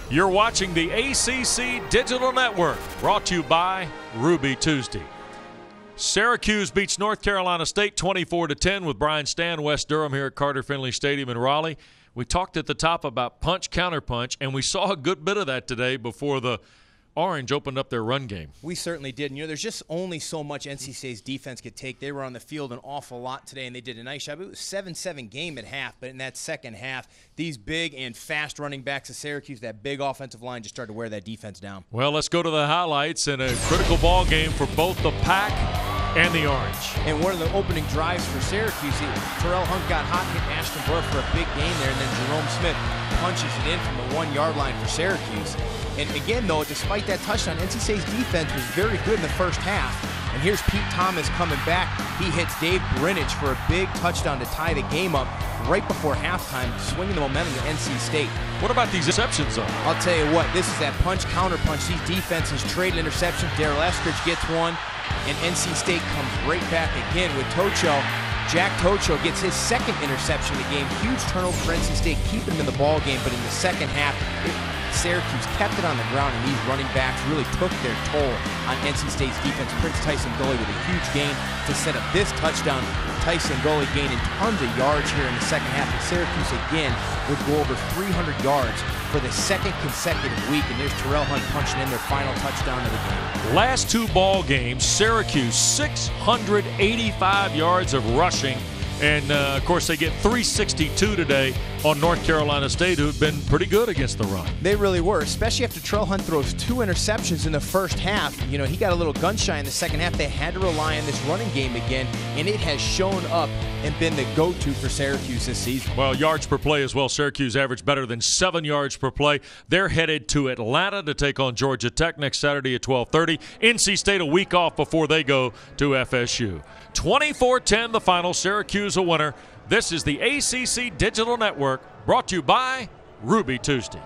You're watching the ACC Digital Network, brought to you by Ruby Tuesday. Syracuse beats North Carolina State 24-10 with Brian Stan, West Durham here at Carter Finley Stadium in Raleigh. We talked at the top about punch, counterpunch, and we saw a good bit of that today before the Orange opened up their run game. We certainly did. And, there's just only so much NC State's defense could take. They were on the field an awful lot today, and they did a nice job. It was 7-7 game at half, but in that second half, these big and fast running backs of Syracuse, that big offensive line just started to wear that defense down. Well, let's go to the highlights in a critical ball game for both the Pack and the Orange. And one of the opening drives for Syracuse, Terrel Hunt got hot, hit Ashton Burr for a big gain there, and then Jerome Smith punches it in from the 1-yard line for Syracuse. And again, though, despite that touchdown, NC State's defense was very good in the first half. And here's Pete Thomas coming back. He hits Dave Brinich for a big touchdown to tie the game up right before halftime, swinging the momentum to NC State. What about these interceptions, though? I'll tell you what, this is that punch, counter-punch. These defenses trade interceptions. Darrell Eskridge gets one, and NC State comes right back again with Tocho. Jack Tocho gets his second interception of the game. Huge turnover for NC State, keeping him in the ball game. But in the second half, Syracuse kept it on the ground, and these running backs really took their toll on NC State's defense. Prince-Tyson Gulley with a huge gain to set up this touchdown. Tyson Gulley gaining tons of yards here in the second half, and Syracuse again would go over 300 yards for the second consecutive week, and there's Terrel Hunt punching in their final touchdown of the game. Last two ball games, Syracuse 685 yards of rushing. And, of course, they get 362 today on North Carolina State, who have been pretty good against the run. They really were, especially after Terrel Hunt throws 2 interceptions in the first half. He got a little gun shy in the second half. They had to rely on this running game again, and it has shown up and been the go-to for Syracuse this season. Well, yards per play as well. Syracuse averaged better than 7 yards per play. They're headed to Atlanta to take on Georgia Tech next Saturday at 12:30. NC State a week off before they go to FSU. 24-10 the final. Syracuse a winner. This is the ACC Digital Network, brought to you by Ruby Tuesday.